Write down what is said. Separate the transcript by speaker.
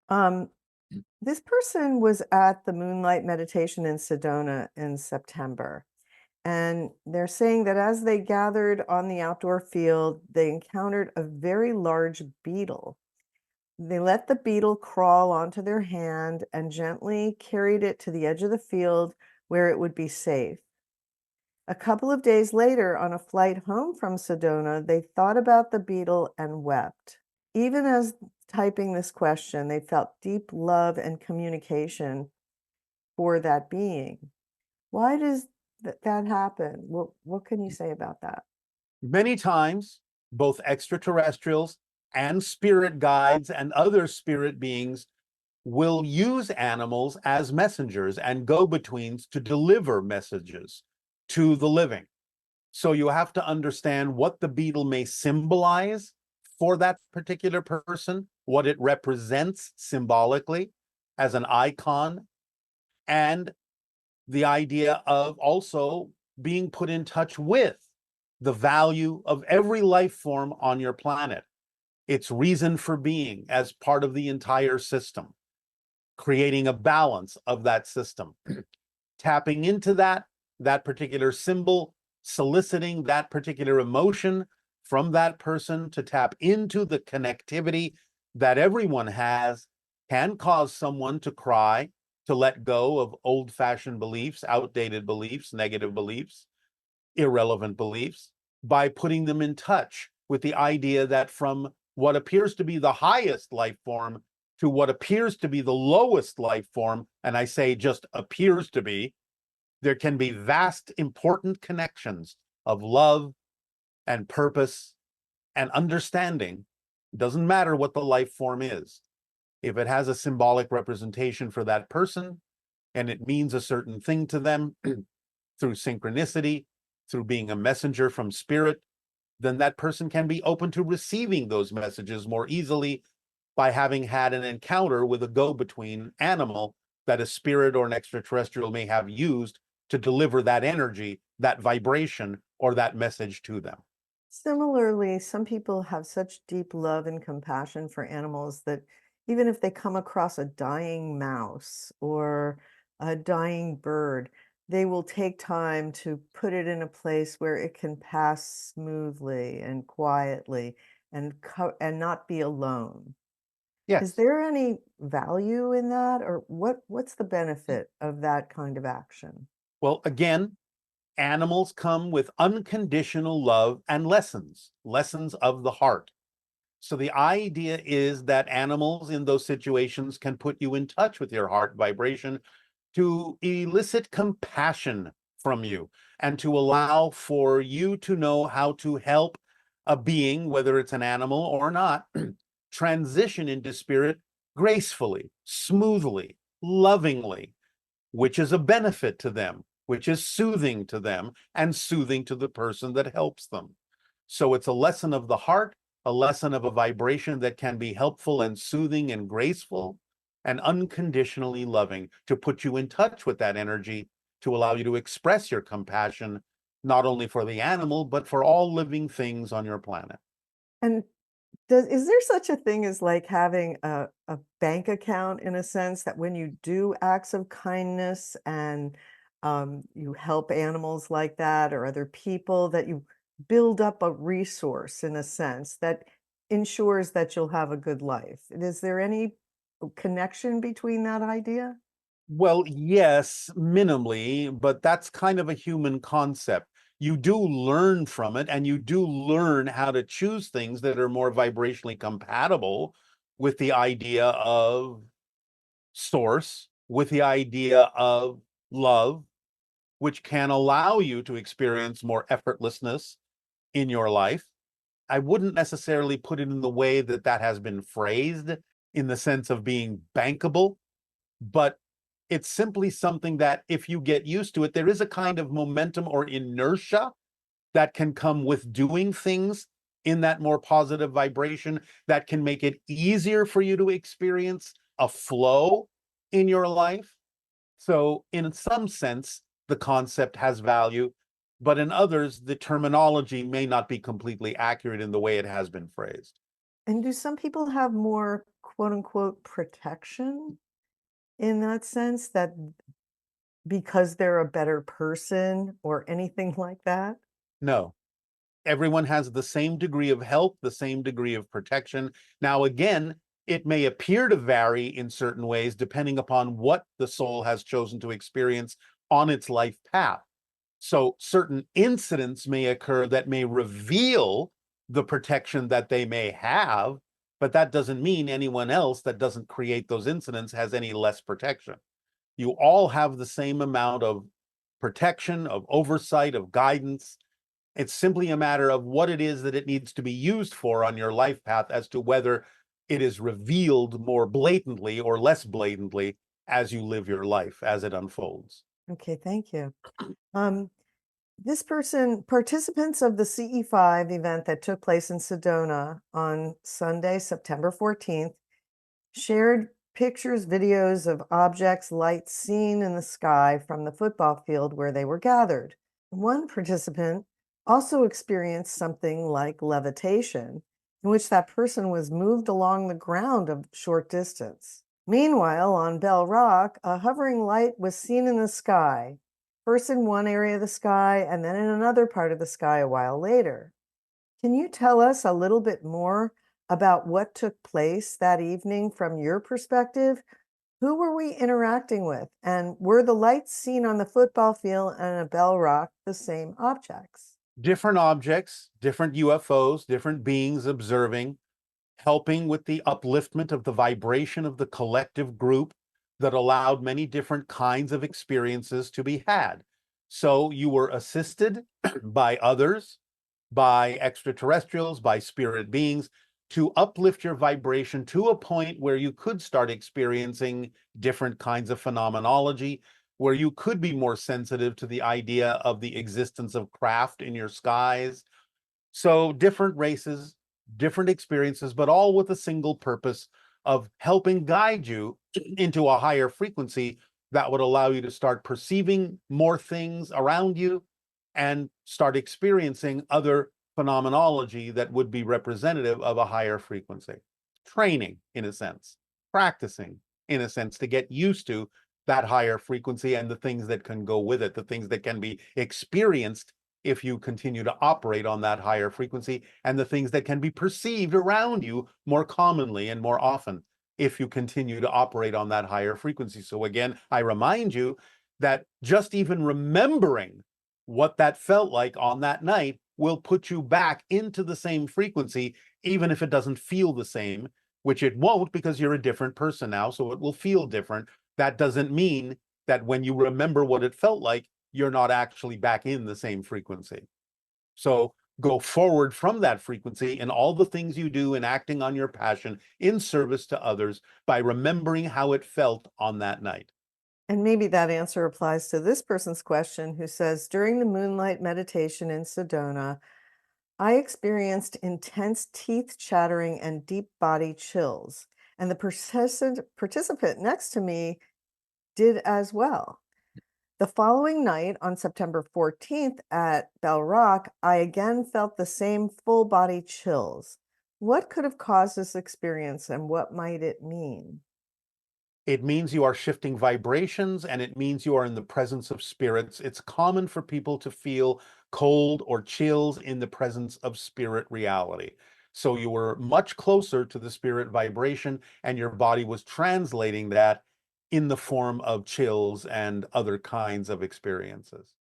Speaker 1: Um, this person was at the Moonlight Meditation in Sedona in September, and they're saying that as they gathered on the outdoor field, they encountered a very large beetle. They let the beetle crawl onto their hand and gently carried it to the edge of the field where it would be safe. A couple of days later, on a flight home from Sedona, they thought about the beetle and wept. Even as typing this question, they felt deep love and communication for that being. Why does that happen? What can you say about that?
Speaker 2: Many times, both extraterrestrials and spirit guides and other spirit beings will use animals as messengers and go-betweens to deliver messages to the living. So you have to understand what the beetle may symbolize for that particular person, what it represents symbolically as an icon, and the idea of also being put in touch with the value of every life form on your planet, its reason for being as part of the entire system, creating a balance of that system, tapping into that particular symbol, soliciting that particular emotion from that person to tap into the connectivity that everyone has, can cause someone to cry, to let go of old-fashioned beliefs, outdated beliefs, negative beliefs, irrelevant beliefs, by putting them in touch with the idea that from what appears to be the highest life form to what appears to be the lowest life form, and I say just appears to be, there can be vast, important connections of love and purpose and understanding. It doesn't matter what the life form is. If it has a symbolic representation for that person and it means a certain thing to them through synchronicity, through being a messenger from spirit, then that person can be open to receiving those messages more easily by having had an encounter with a go-between animal that a spirit or an extraterrestrial may have used to deliver that energy, that vibration, or that message to them.
Speaker 1: Similarly, some people have such deep love and compassion for animals that even if they come across a dying mouse or a dying bird, they will take time to put it in a place where it can pass smoothly and quietly and not be alone. Is
Speaker 2: Yes.
Speaker 1: there any value in that, or what's the benefit of that kind of action?
Speaker 2: Well, again, animals come with unconditional love and lessons of the heart. So the idea is that animals in those situations can put you in touch with your heart vibration to elicit compassion from you and to allow for you to know how to help a being, whether it's an animal or not, transition into spirit gracefully, smoothly, lovingly, which is a benefit to them, which is soothing to them and soothing to the person that helps them. So it's a lesson of the heart, a lesson of a vibration that can be helpful and soothing and graceful and unconditionally loving to put you in touch with that energy, to allow you to express your compassion, not only for the animal, but for all living things on your planet.
Speaker 1: And is there such a thing as like having a bank account in a sense that when you do acts of kindness and you help animals like that or other people, that you build up a resource in a sense that ensures that you'll have a good life? Is there any connection between that idea?
Speaker 2: Well, yes, minimally, but that's kind of a human concept. You do learn from it, and you do learn how to choose things that are more vibrationally compatible with the idea of source, with the idea of love, which can allow you to experience more effortlessness in your life. I wouldn't necessarily put it in the way that that has been phrased in the sense of being bankable, but it's simply something that if you get used to it, there is a kind of momentum or inertia that can come with doing things in that more positive vibration that can make it easier for you to experience a flow in your life. So, in some sense, the concept has value, but in others, the terminology may not be completely accurate in the way it has been phrased.
Speaker 1: And do some people have more quote unquote protection in that sense, that because they're a better person or anything like that?
Speaker 2: No. Everyone has the same degree of help, the same degree of protection. Now, again, it may appear to vary in certain ways depending upon what the soul has chosen to experience on its life path. So, certain incidents may occur that may reveal the protection that they may have, but that doesn't mean anyone else that doesn't create those incidents has any less protection. You all have the same amount of protection, of oversight, of guidance. It's simply a matter of what it is that it needs to be used for on your life path as to whether it is revealed more blatantly or less blatantly as you live your life, as it unfolds.
Speaker 1: Okay, thank you. Um, this person, participants of the CE5 event that took place in Sedona on Sunday, September 14th, shared pictures, videos of objects, lights seen in the sky from the football field where they were gathered. One participant also experienced something like levitation, in which that person was moved along the ground a short distance. Meanwhile, on Bell Rock, a hovering light was seen in the sky, first in one area of the sky and then in another part of the sky a while later. Can you tell us a little bit more about what took place that evening from your perspective? Who were we interacting with? And were the lights seen on the football field and at Bell Rock the same objects?
Speaker 2: Different objects, different UFOs, different beings observing, helping with the upliftment of the vibration of the collective group that allowed many different kinds of experiences to be had. So you were assisted by others, by extraterrestrials, by spirit beings to uplift your vibration to a point where you could start experiencing different kinds of phenomenology, where you could be more sensitive to the idea of the existence of craft in your skies. So different races, different experiences, but all with a single purpose of helping guide you into a higher frequency that would allow you to start perceiving more things around you and start experiencing other phenomenology that would be representative of a higher frequency. Training, in a sense, practicing, in a sense, to get used to that higher frequency and the things that can go with it, the things that can be experienced if you continue to operate on that higher frequency, and the things that can be perceived around you more commonly and more often if you continue to operate on that higher frequency. So again, I remind you that just even remembering what that felt like on that night will put you back into the same frequency, even if it doesn't feel the same, which it won't because you're a different person now, so it will feel different. That doesn't mean that when you remember what it felt like, you're not actually back in the same frequency. So go forward from that frequency in all the things you do in acting on your passion in service to others by remembering how it felt on that night.
Speaker 1: And maybe that answer applies to this person's question, who says, during the moonlight meditation in Sedona, I experienced intense teeth chattering and deep body chills. And the participant next to me did as well. The following night, on September 14th at Bell Rock, I again felt the same full body chills. What could have caused this experience and what might it mean?
Speaker 2: It means you are shifting vibrations and it means you are in the presence of spirits. It's common for people to feel cold or chills in the presence of spirit reality. So you were much closer to the spirit vibration, and your body was translating that in the form of chills and other kinds of experiences.